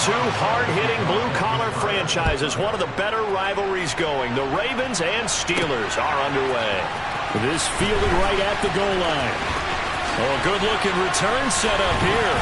two hard-hitting blue-collar franchises, one of the better rivalries going. The Ravens and Steelers are underway. This fielded right at the goal line. Oh, a good-looking return set up here.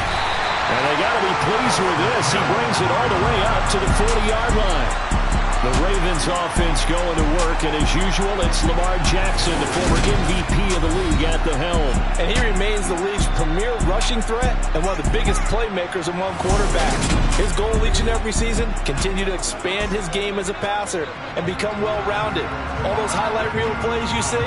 And they got to be pleased with this. He brings it all the way up to the 40-yard line. The Ravens offense going to work, and as usual, it's Lamar Jackson, the former MVP of the league, at the helm. And he remains the league's premier rushing threat and one of the biggest playmakers among quarterbacks. His goal each and every season, continue to expand his game as a passer and become well-rounded. All those highlight reel plays you see,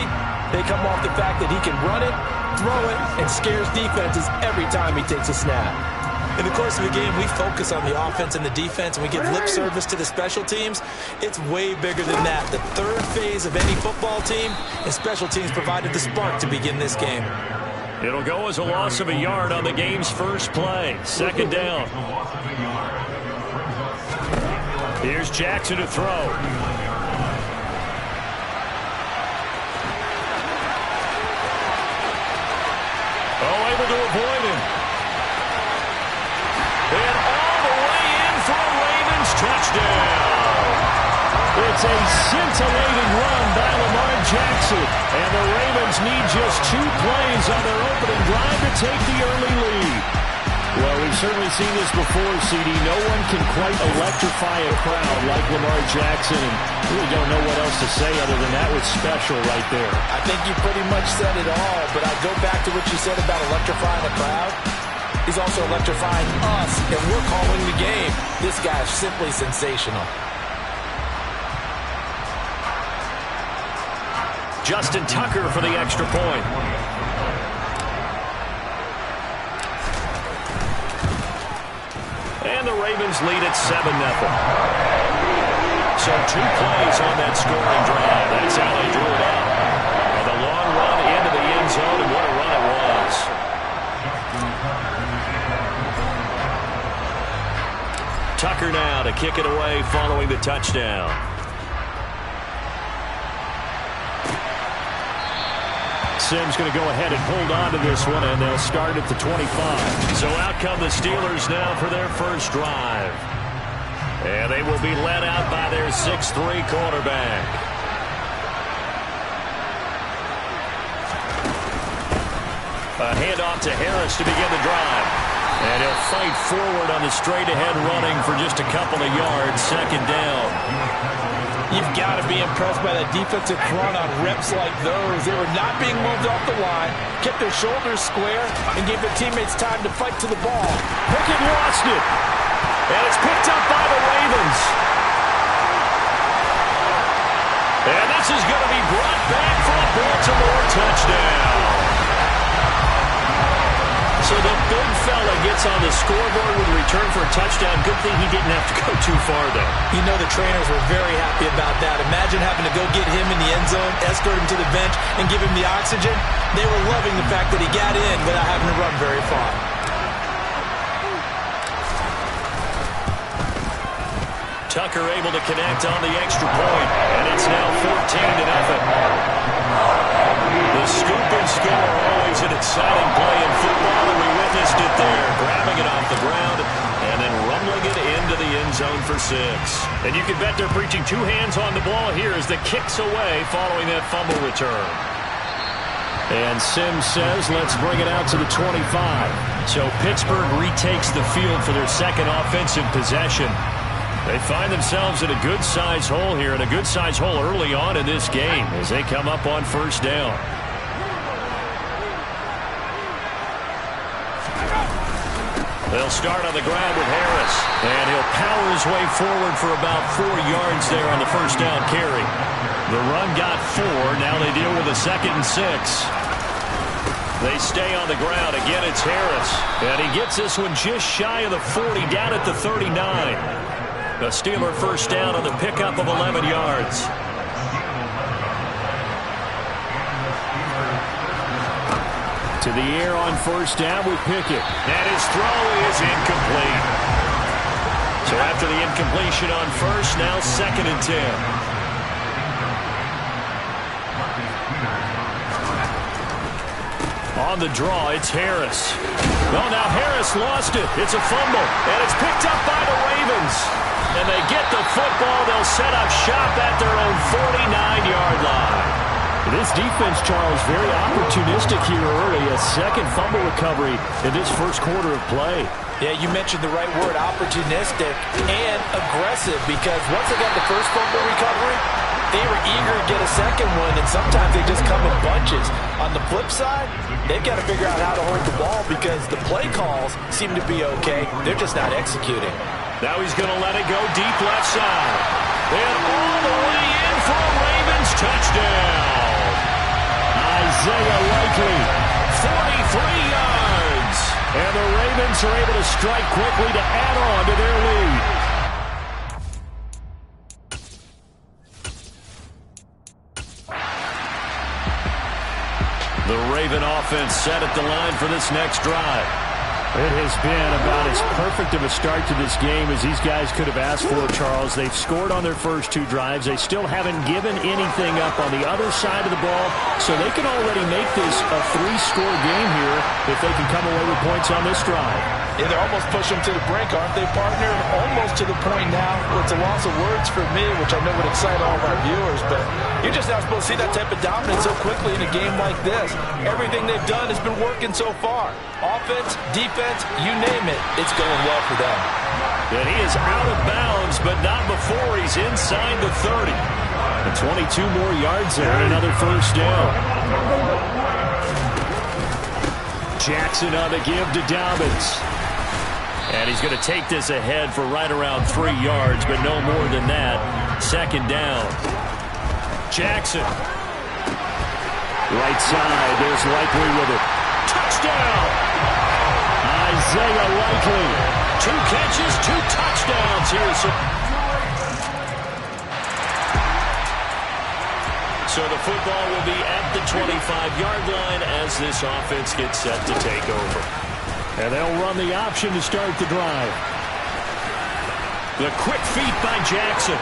they come off the fact that he can run it, throw it, and scares defenses every time he takes a snap. In the course of the game, we focus on the offense and the defense, and we give lip service to the special teams. It's way bigger than that. The third phase of any football team, and special teams provided the spark to begin this game. It'll go as a loss of a yard on the game's first play. Second down. Here's Jackson to throw. Oh, able to avoid him. And all the way in for a Ravens touchdown. It's a scintillating run by Lamar Jackson. And the Ravens need just 2 plays on their opening drive to take the early lead. Well, we've certainly seen this before, CD. No one can quite electrify a crowd like Lamar Jackson. And really don't know what else to say other than that was special right there. I think you pretty much said it all, but I go back to what you said about electrifying a crowd. He's also electrifying us, and we're calling the game. This guy's simply sensational. Justin Tucker for the extra point. And the Ravens lead at 7-0. So 2 plays on that scoring drive. That's how they drew it out. And the long run into the end zone, and what a run it was. Tucker now to kick it away following the touchdown. Sim's going to go ahead and hold on to this one, and they'll start at the 25. So out come the Steelers now for their first drive. And they will be led out by their 6'3" quarterback. A handoff to Harris to begin the drive. And he'll fight forward on the straight-ahead running for just a couple of yards. Second down. You've got to be impressed by that defensive front on reps like those. They were not being moved off the line, kept their shoulders square, and gave their teammates time to fight to the ball. Pickett lost it. And it's picked up by the Ravens. And this is going to be brought back for a Baltimore touchdown. So the big fella gets on the scoreboard with a return for a touchdown. Good thing he didn't have to go too far, though. You know the trainers were very happy about that. Imagine having to go get him in the end zone, escort him to the bench, and give him the oxygen. They were loving the fact that he got in without having to run very far. Tucker able to connect on the extra point, and it's now 14-0. The scoop and score, always an exciting play in football, and we witnessed it there, grabbing it off the ground and then rumbling it into the end zone for 6. And you can bet they're preaching 2 hands on the ball here as the kick's away following that fumble return. And Sims says, let's bring it out to the 25. So Pittsburgh retakes the field for their second offensive possession. They find themselves in a good-sized hole here, and a good-sized hole early on in this game as they come up on first down. They'll start on the ground with Harris, and he'll power his way forward for about 4 yards there on the first down carry. The run got 4. Now they deal with a 2nd and 6. They stay on the ground. Again, it's Harris, and he gets this one just shy of the 40, down at the 39. The Steeler first down on the pickup of 11 yards. To the air on first down with Pickett. And his throw is incomplete. So after the incompletion on first, now 2nd and 10. On the draw, it's Harris. Well, now Harris lost it. It's a fumble, and it's picked up by the Ravens. And they get the football. They'll set up shop at their own 49-yard line. This defense, Charles, very opportunistic here early. A second fumble recovery in this first quarter of play. Yeah, you mentioned the right word, opportunistic and aggressive, because once they got the first fumble recovery, they were eager to get a second one, and sometimes they just come in bunches. On the flip side, they've got to figure out how to hold the ball because the play calls seem to be okay. They're just not executing. Now he's going to let it go deep left side. And all the way in for a Ravens touchdown. Isaiah Likely, 43 yards. And the Ravens are able to strike quickly to add on to their lead. The Raven offense set at the line for this next drive. It has been about as perfect of a start to this game as these guys could have asked for, Charles. They've scored on their first two drives. They still haven't given anything up on the other side of the ball, so they can already make this a three-score game here if they can come away with points on this drive. Yeah, they're almost pushing them to the brink, aren't they, partner? Almost to the point now where it's a loss of words for me, which I know would excite all of our viewers, but you're just not supposed to see that type of dominance so quickly in a game like this. Everything they've done has been working so far. Offense, defense, you name it, it's going well for them. And he is out of bounds, but not before he's inside the 30. And 22 more yards there and another first down. Jackson on the give to Dobbins. And he's going to take this ahead for right around 3 yards, but no more than that. Second down. Jackson. Right side, there's Likely with it. Touchdown! Isaiah Likely. 2 catches, 2 touchdowns here. So the football will be at the 25-yard line as this offense gets set to take over. And they'll run the option to start the drive. The quick feet by Jackson.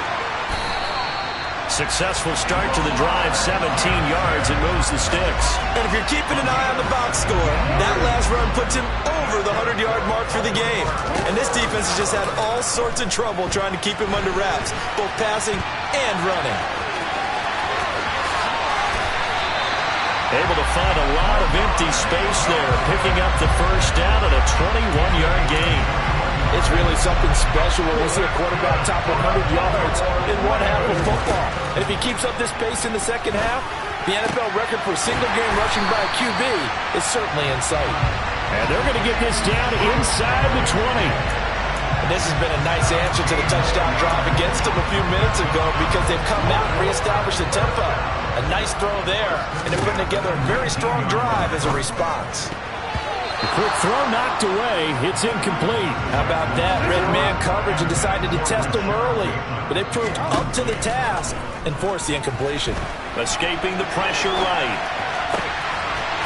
Successful start to the drive, 17 yards, and moves the sticks. And if you're keeping an eye on the box score, that last run puts him over the 100-yard mark for the game. And this defense has just had all sorts of trouble trying to keep him under wraps, both passing and running. Able to find a lot of empty space there, picking up the first down at a 21-yard gain. It's really something special when we see a quarterback top 100 yards in one half of football. And if he keeps up this pace in the second half, the NFL record for single-game rushing by a QB is certainly in sight. And they're going to get this down inside the 20. And this has been a nice answer to the touchdown drive against them a few minutes ago because they've come out and reestablished the tempo. A nice throw there, and they're putting together a very strong drive as a response. The quick throw knocked away. It's incomplete. How about that? Red man coverage and decided to test them early. But they proved up to the task and forced the incompletion. Escaping the pressure right.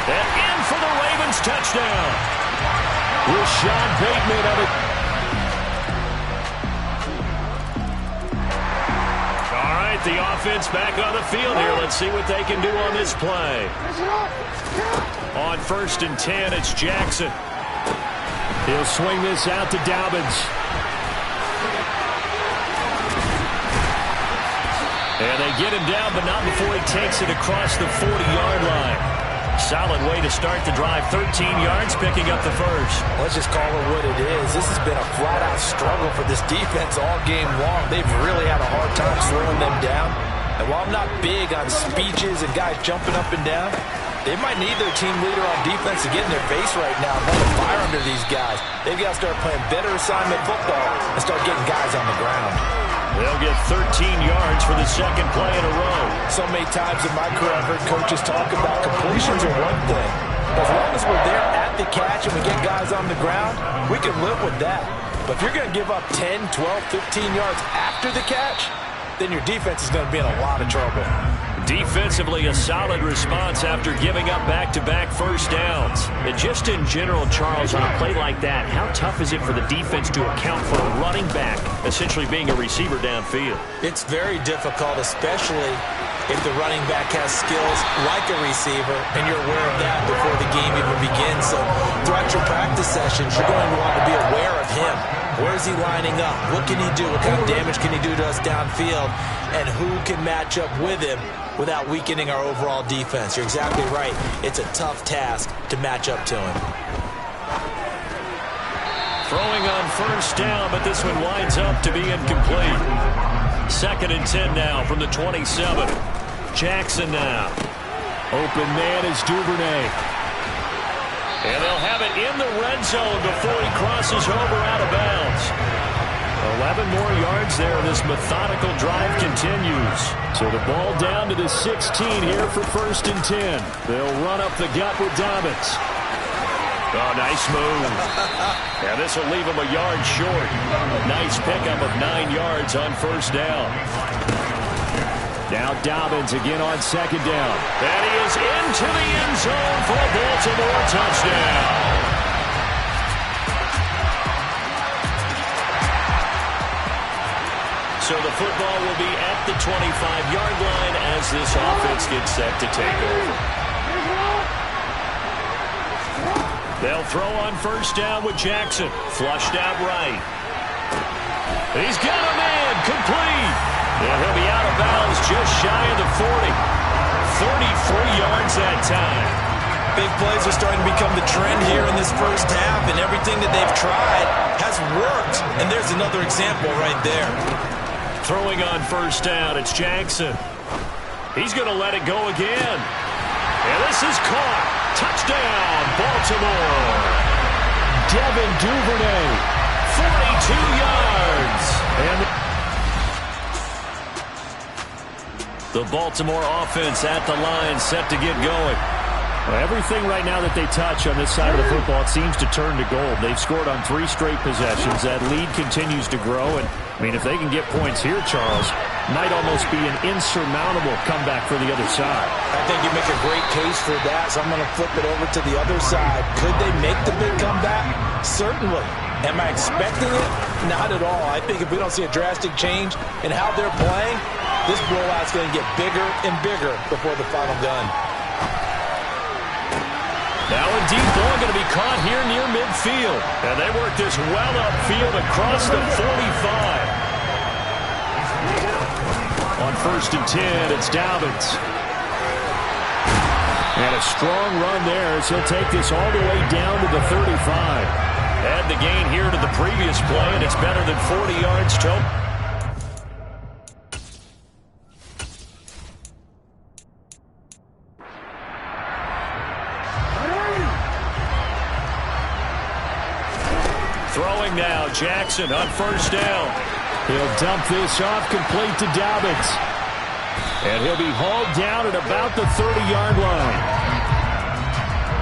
And in for the Ravens touchdown. Rashad Bateman of it. All right, the offense back on the field here. Let's see what they can do on this play. On 1st and 10, it's Jackson. He'll swing this out to Dobbins. And they get him down, but not before he takes it across the 40-yard line. Solid way to start the drive. 13 yards, picking up the first. Let's just call it what it is. This has been a flat-out struggle for this defense all game long. They've really had a hard time slowing them down. And while I'm not big on speeches and guys jumping up and down, they might need their team leader on defense to get in their face right now and let a fire under these guys. They've got to start playing better assignment football and start getting guys on the ground. They'll get 13 yards for the second play in a row. So many times in my career I've heard coaches talk about completions are one thing. But as long as we're there at the catch and we get guys on the ground, we can live with that. But if you're going to give up 10, 12, 15 yards after the catch, then your defense is going to be in a lot of trouble. Defensively, a solid response after giving up back-to-back first downs. And just in general, Charles, on a play like that, how tough is it for the defense to account for a running back essentially being a receiver downfield? It's very difficult, especially if the running back has skills like a receiver, and you're aware of that before the game even begins. So throughout your practice sessions, you're going to want to be aware of him. Where is he lining up? What can he do? What kind of damage can he do to us downfield? And who can match up with him without weakening our overall defense? You're exactly right. It's a tough task to match up to him. Throwing on first down, but this one winds up to be incomplete. 2nd and 10 now from the 27. Jackson now. Open man is Duvernay. And they'll have it in the red zone before he crosses over out of bounds. 11 more yards there. This methodical drive continues. So the ball down to the 16 here for 1st and 10. They'll run up the gut with Dobbins. Oh, nice move. Yeah, this will leave him a yard short. Nice pickup of 9 yards on first down. Now Dobbins again on 2nd down. And he is into the end zone for a Baltimore touchdown. So the football will be at the 25-yard line as this offense gets set to take over. They'll throw on first down with Jackson. Flushed out right. He's got a man complete. And he'll be out of bounds just shy of the 40. 33 yards that time. Big plays are starting to become the trend here in this first half, and everything that they've tried has worked. And there's another example right there. Throwing on first down, it's Jackson. He's going to let it go again. And this is caught. Touchdown, Baltimore. Devin Duvernay, 42 yards. And the Baltimore offense at the line, set to get going. Well, everything right now that they touch on this side of the football, it seems to turn to gold. They've scored on 3 straight possessions. That lead continues to grow. And, I mean, if they can get points here, Charles, might almost be an insurmountable comeback for the other side. I think you make a great case for that, so I'm going to flip it over to the other side. Could they make the big comeback? Certainly. Am I expecting it? Not at all. I think if we don't see a drastic change in how they're playing, this blowout's going to get bigger and bigger before the final gun. Now a deep ball going to be caught here near midfield. And they work this well upfield across the 45. On 1st and 10, it's Dobbins. And a strong run there as he'll take this all the way down to the 35. Add the gain here to the previous play, and it's better than 40 yards total. Throwing now, Jackson on first down. He'll dump this off complete to Dobbins. And he'll be hauled down at about the 30-yard line.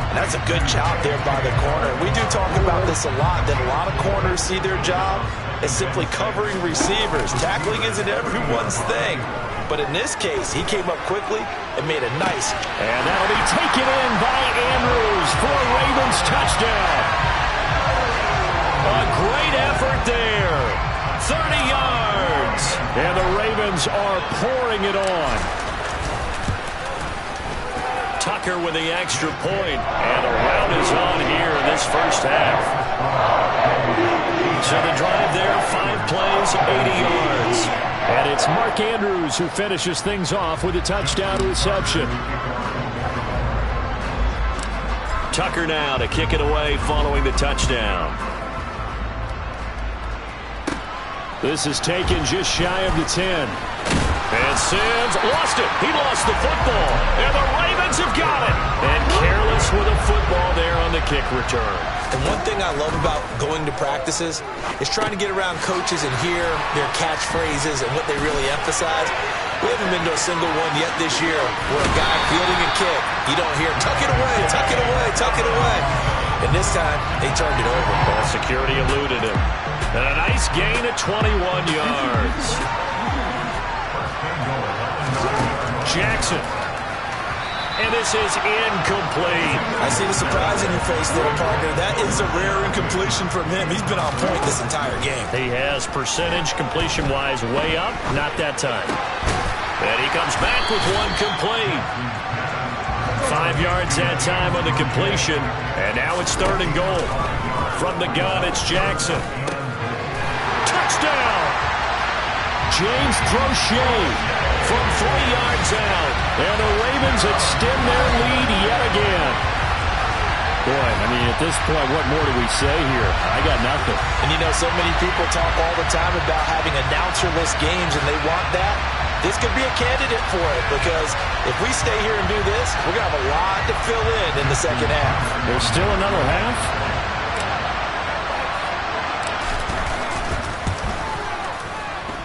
And that's a good job there by the corner. We do talk about this a lot, that a lot of corners see their job as simply covering receivers. Tackling isn't everyone's thing. But in this case, he came up quickly and made a nice. And that'll be taken in by Andrews for a Ravens touchdown. A great effort there. 30 yards. And the Ravens are pouring it on. Tucker with the extra point. And a rout is on here in this first half. So the drive there, 5 plays, 80 yards. And it's Mark Andrews who finishes things off with a touchdown reception. Tucker now to kick it away following the touchdown. This is taken just shy of the 10. And Sims lost it. He lost the football. And the Ravens have got it. And careless with a football there on the kick return. And one thing I love about going to practices is trying to get around coaches and hear their catchphrases and what they really emphasize. We haven't been to a single one yet this year where a guy fielding a kick, you don't hear, tuck it away, tuck it away, tuck it away. And this time, they turned it over. Well, security eluded him. And a nice gain of 21 yards. Jackson. And this is incomplete. I see the surprise in your face there, partner. That is a rare incompletion from him. He's been on point this entire game. He has percentage completion-wise way up. Not that time. And he comes back with one complete. 5 yards that time on the completion. And now it's 3rd and goal. From the gun, it's Jackson. Touchdown! James Crochet from 3 yards out. And the Ravens extend their lead yet again. Boy, I mean, at this point, what more do we say here? I got nothing. And you know, so many people talk all the time about having announcer-less games, and they want that. This could be a candidate for it, because if we stay here and do this, we're going to have a lot to fill in the second half. There's still another half?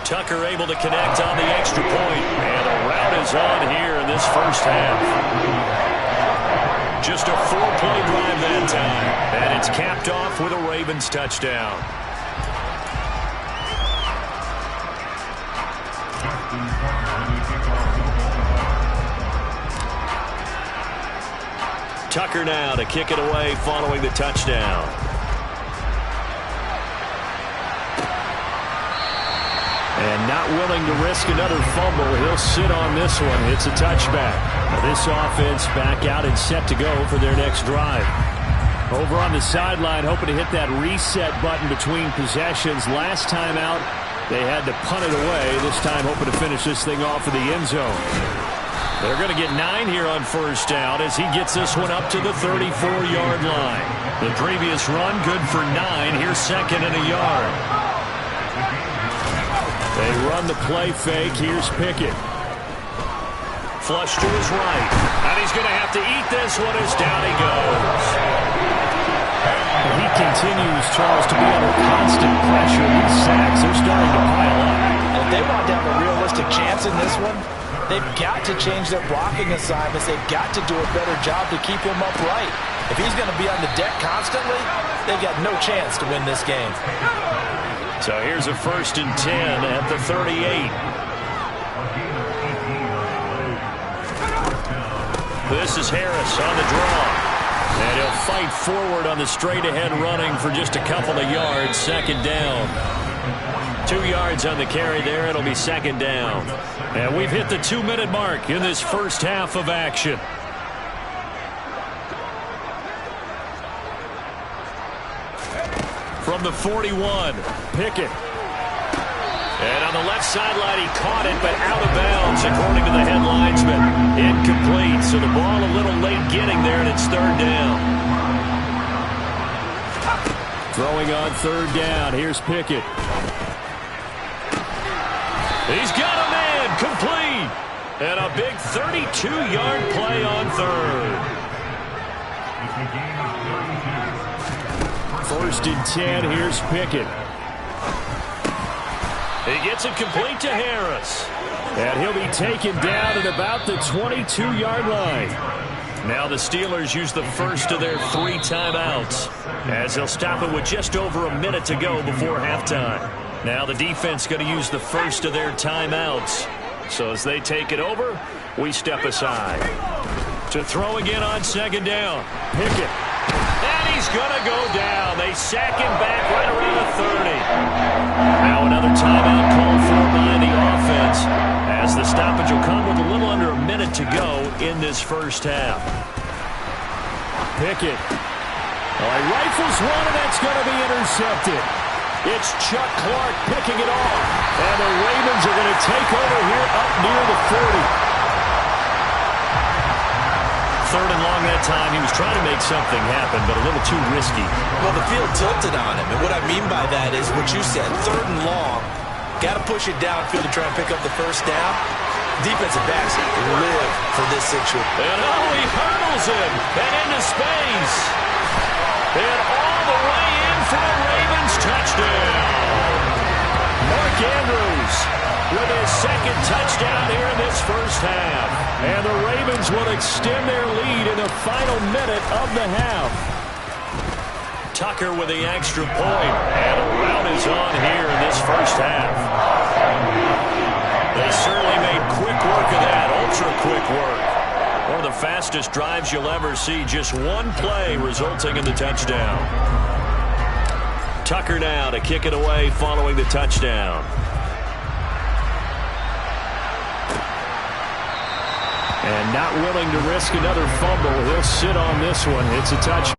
Tucker able to connect on the extra point. And a route is on here in this first half. Just a 4-play drive that time. And it's capped off with a Ravens touchdown. Tucker now to kick it away following the touchdown. And not willing to risk another fumble. He'll sit on this one. It's a touchback. Now this offense back out and set to go for their next drive. Over on the sideline, hoping to hit that reset button between possessions. Last time out, they had to punt it away. This time hoping to finish this thing off in the end zone. They're going to get 9 here on first down as he gets this one up to the 34-yard line. The previous run good for 9. Here's 2nd and a yard. They run the play fake. Here's Pickett. Flush to his right. And he's going to have to eat this one as down he goes. He continues, Charles, to be under constant pressure. These sacks, they're starting to pile up. And if they want to have a realistic chance in this one, they've got to change their blocking assignments. They've got to do a better job to keep him upright. If he's going to be on the deck constantly, they've got no chance to win this game. So here's a 1st and 10 at the 38. This is Harris on the draw. And he'll fight forward on the straight-ahead running for just a couple of yards. 2nd down. 2 yards on the carry there. It'll be 2nd down. And we've hit the 2-minute mark in this first half of action. From the 41, Pickett. And on the left sideline, he caught it, but out of bounds, according to the head linesman. Incomplete, so the ball a little late getting there, and it's 3rd down. Throwing on 3rd down, here's Pickett. He's got a man, complete. And a big 32-yard play on 3rd. 1st and 10, here's Pickett. He gets it complete to Harris. And he'll be taken down at about the 22-yard line. Now the Steelers use the first of their 3 timeouts as they'll stop it with just over a minute to go before halftime. Now the defense going to use the first of their timeouts. So as they take it over, we step aside. To throw again on 2nd down. Pickett. And he's going to go down. They sack him back right around the 30. Now another timeout called for by the offense as the stoppage will come with a little under a minute to go in this first half. Pickett. Oh, he rifles one, and that's going to be intercepted. It's Chuck Clark picking it off. And the Ravens are going to take over here up near the 40. 3rd and long that time. He was trying to make something happen, but a little too risky. Well, the field tilted on him, and what I mean by that is what you said, 3rd and long. Got to push it downfield to try and pick up the first down. Defensive backs live for this situation. And he hurdles him and into space. And all the way in for a Ravens touchdown. Mark Andrews with his 2nd touchdown here in this first half. And the Ravens will extend their lead in the final minute of the half. Tucker with the extra point. And a rout is on here in this first half. They certainly made quick work of that, ultra-quick work. One of the fastest drives you'll ever see. Just one play resulting in the touchdown. Tucker now to kick it away following the touchdown. And not willing to risk another fumble. He'll sit on this one. It's a touch.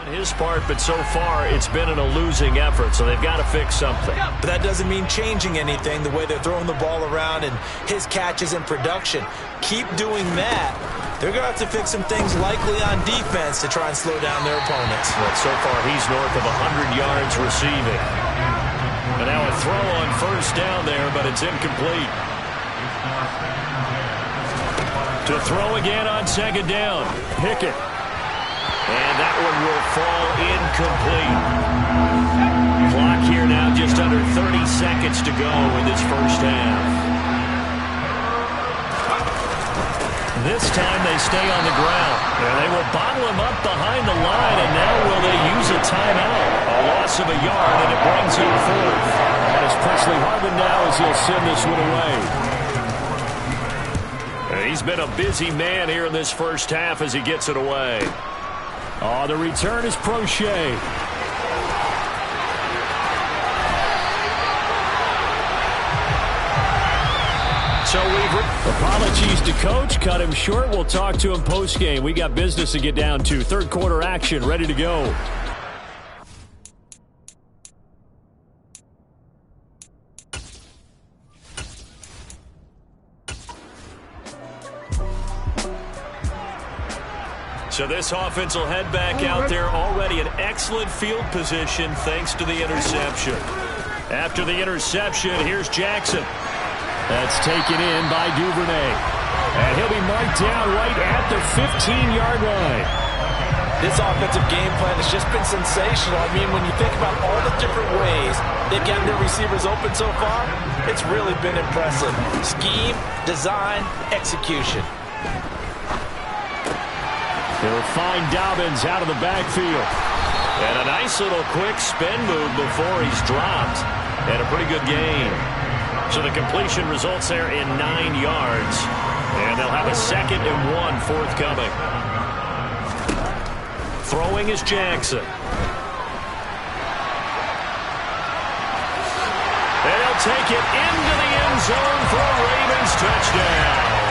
On his part, but so far it's been in a losing effort, so they've got to fix something. But that doesn't mean changing anything, the way they're throwing the ball around and his catches and production. Keep doing that. They're going to have to fix some things likely on defense to try and slow down their opponents. But so far he's north of 100 yards receiving. And now a throw on first down there, but it's incomplete. To throw again on second down. Pickett. And that one will fall incomplete. Clock here now just under 30 seconds to go in this first half. This time they stay on the ground. And they will bottle him up behind the line, and now will they use a timeout? A loss of a yard, and it brings him fourth. And it's Presley Harvin now as he'll send this one away. He's been a busy man here in this first half as he gets it away. Oh, the return is Prochet. So apologies to Coach. Cut him short. We'll talk to him post-game. We got business to get down to. Third quarter action ready to go. So this offense will head back out there, already in excellent field position thanks to the interception. After the interception, here's Jackson. That's taken in by Duvernay. And he'll be marked down right at the 15-yard line. This offensive game plan has just been sensational. I mean, when you think about all the different ways they've gotten their receivers open so far, it's really been impressive. Scheme, design, execution. They'll find Dobbins out of the backfield. And a nice little quick spin move before he's dropped. And a pretty good gain. So the completion results there in 9 yards. And they'll have a 2nd and 1 forthcoming. Throwing is Jackson. And he'll take it into the end zone for a Ravens touchdown.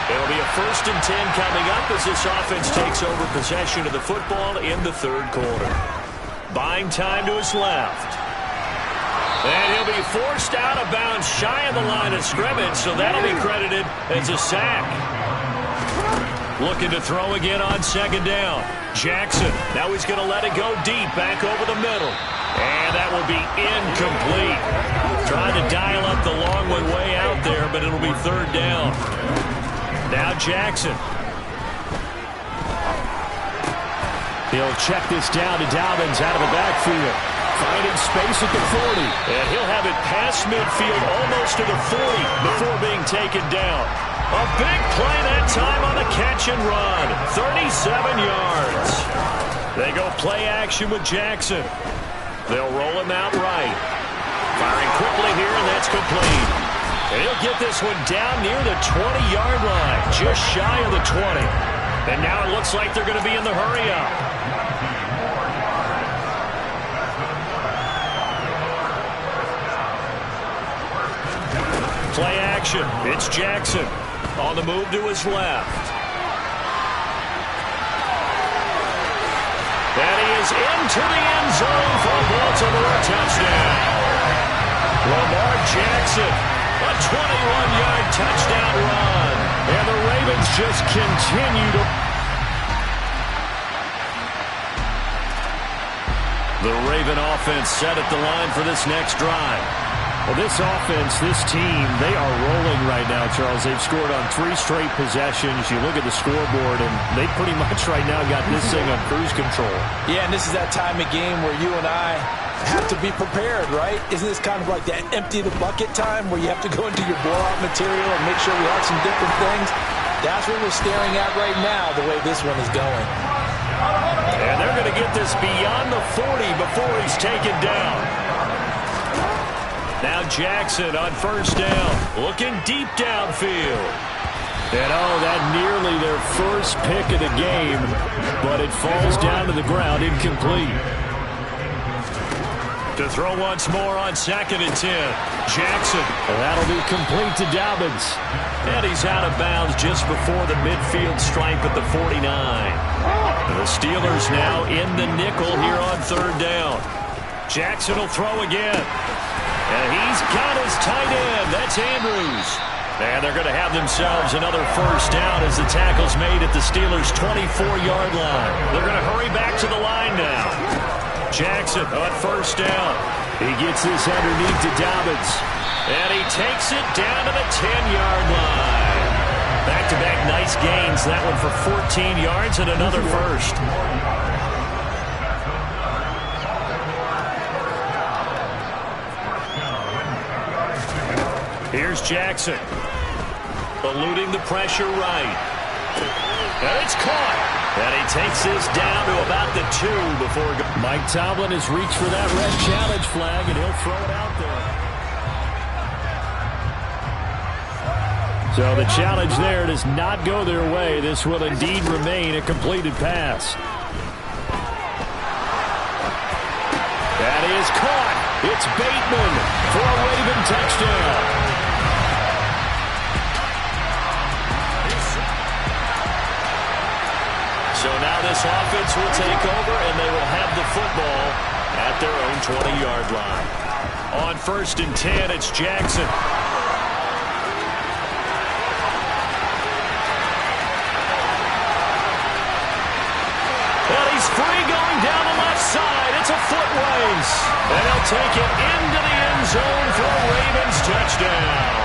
It'll be a 1st and 10 coming up as this offense takes over possession of the football in the third quarter. Buying time to his left. And he'll be forced out of bounds shy of the line of scrimmage, so that'll be credited as a sack. Looking to throw again on second down. Jackson, now he's going to let it go deep, back over the middle. And that will be incomplete. Trying to dial up the long one way out there, but it'll be third down. Now Jackson. He'll check this down to Dobbins out of the backfield. Finding space at the 40. And he'll have it past midfield almost to the 40 before being taken down. A big play that time on the catch and run. 37 yards. They go play action with Jackson. They'll roll him out right. Firing quickly here, and that's complete. And he'll get this one down near the 20-yard line, just shy of the 20. And now it looks like they're going to be in the hurry-up. Play action. It's Jackson on the move to his left. And he is into the end zone for a Baltimore touchdown. Lamar Jackson, a 21-yard touchdown run. And the Ravens just continue to... The Raven offense set at the line for this next drive. Well, this offense, this team, they are rolling right now, Charles. They've scored on 3 straight possessions. You look at the scoreboard, and they pretty much right now got this thing on cruise control. Yeah, and this is that time of game where you and I have to be prepared, right? Isn't this kind of like that empty the bucket time where you have to go into your blowout material and make sure we have some different things? That's what we're staring at right now, the way this one is going. And they're going to get this beyond the 40 before he's taken down. Now Jackson on first down, looking deep downfield. And that nearly their first pick of the game, but it falls down to the ground, incomplete. To throw once more on 2nd and 10. Jackson. Well, that'll be complete to Dobbins. And he's out of bounds just before the midfield stripe at the 49. The Steelers now in the nickel here on third down. Jackson will throw again. And he's got his tight end. That's Andrews. And they're going to have themselves another first down as the tackle's made at the Steelers' 24-yard line. They're going to hurry back to the line now. Jackson on first down. He gets this underneath to Dobbins. And he takes it down to the 10-yard line. Back-to-back nice gains. That one for 14 yards and another first. Here's Jackson. Eluding the pressure right. And it's caught. And he takes this down to about the 2 before. Mike Tomlin has reached for that red challenge flag, and he'll throw it out there. So the challenge there does not go their way. This will indeed remain a completed pass. That is caught. It's Bateman for a Raven touchdown. So now this offense will take over, and they will have the football at their own 20-yard line. On 1st and 10, it's Jackson. And he's free going down the left side. It's a foot race. And he'll take it into the end zone for a Ravens touchdown.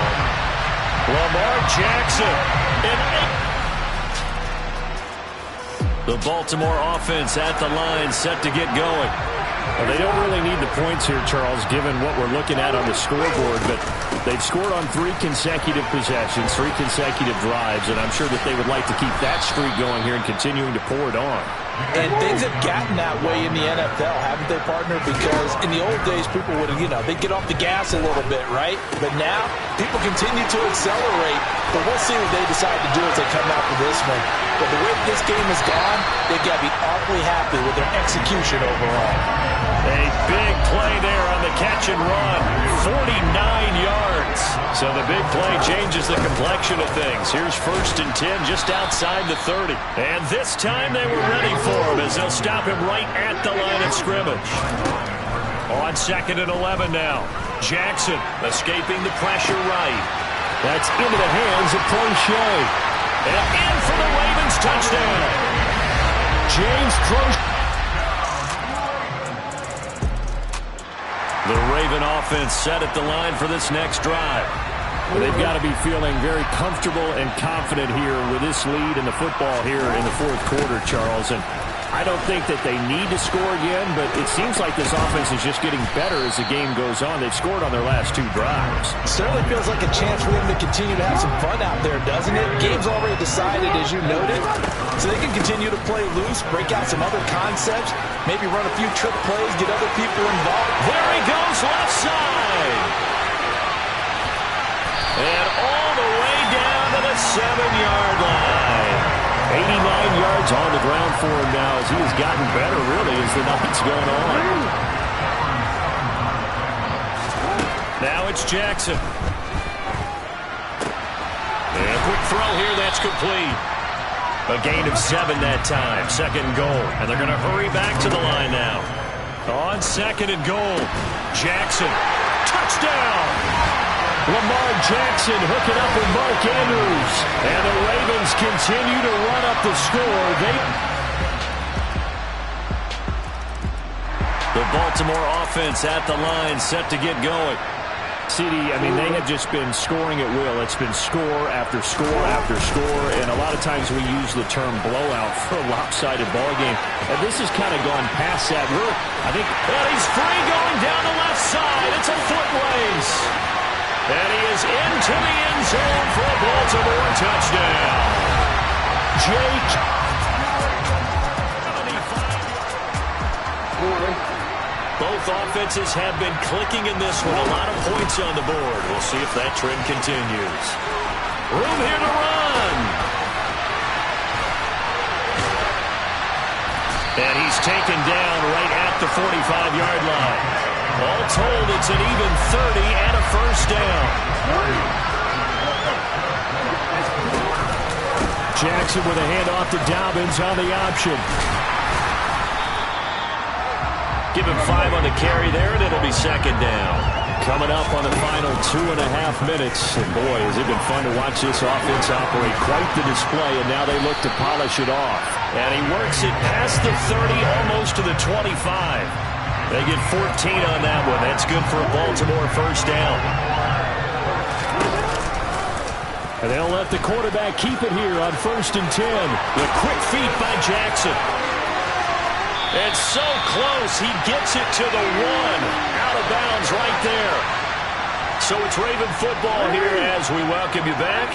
Lamar Jackson. The Baltimore offense at the line, set to get going. Well, they don't really need the points here, Charles, given what we're looking at on the scoreboard, but they've scored on 3 consecutive possessions, 3 consecutive drives, and I'm sure that they would like to keep that streak going here and continuing to pour it on. And things have gotten that way in the NFL, haven't they, partner? Because in the old days, people would, they'd get off the gas a little bit, right? But now, people continue to accelerate. But we'll see what they decide to do as they come out for this one. But the way this game has gone, they've got to be awfully happy with their execution overall. A big play there on the catch and run. 49 yards. So the big play changes the complexion of things. Here's 1st and 10 just outside the 30. And this time they were ready for him as they'll stop him right at the line of scrimmage. On 2nd and 11 now. Jackson escaping the pressure right. That's into the hands of Crochet. And in for the Ravens touchdown. James Crochet. The Raven offense set at the line for this next drive. Well, they've got to be feeling very comfortable and confident here with this lead in the football here in the 4th quarter, Charles. And I don't think that they need to score again, but it seems like this offense is just getting better as the game goes on. They've scored on their last 2 drives. Certainly feels like a chance for them to continue to have some fun out there, doesn't it? Game's already decided, as you noted, so they can continue to play loose, break out some other concepts, maybe run a few trick plays, get other people involved. There he goes, left side. And all the way down to the 7-yard line. 89 yards on the ground for him now as he has gotten better, really, as the night's going on. Now it's Jackson. And a quick throw here, that's complete. A gain of 7 that time, 2nd and goal. And they're going to hurry back to the line now. On 2nd and goal, Jackson. Touchdown! Lamar Jackson hooking up with Mark Andrews. And the Ravens continue to run up the score. The Baltimore offense at the line, set to get going. CD, they have just been scoring at will. It's been score after score after score, and a lot of times we use the term blowout for a lopsided ball game. And this has kind of gone past that. And he's free going down the left side. It's a foot race. And he is into the end zone for a Baltimore touchdown. Jake. Both offenses have been clicking in this one. A lot of points on the board. We'll see if that trend continues. Room here to run. And he's taken down right at the 45-yard line. All told, it's an even 30 and a first down. Jackson with a handoff to Dobbins on the option. Give him 5 on the carry there, and it'll be second down. Coming up on the final 2.5 minutes. And boy, has it been fun to watch this offense operate. Quite the display, and now they look to polish it off. And he works it past the 30, almost to the 25. They get 14 on that one. That's good for a Baltimore first down. And they'll let the quarterback keep it here on 1st and 10. The quick feet by Jackson. It's so close. He gets it to the 1. Out of bounds right there. So it's Raven football here as we welcome you back.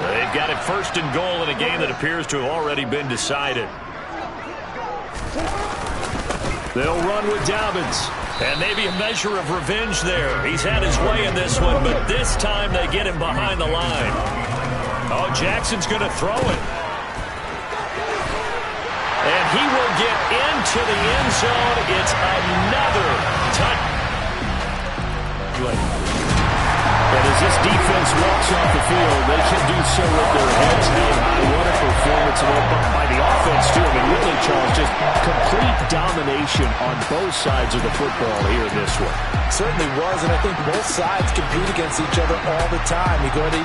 They've got it 1st and goal in a game that appears to have already been decided. They'll run with Dobbins. And maybe a measure of revenge there. He's had his way in this one, but this time they get him behind the line. Oh, Jackson's going to throw it. And he will get into the end zone. It's another touchdown. And as this defense walks off the field, they can do so with their heads held high. What a performance by the offense, too. I mean, really, Charles, just complete domination on both sides of the football here in this one. Certainly was, and I think both sides compete against each other all the time. You go into each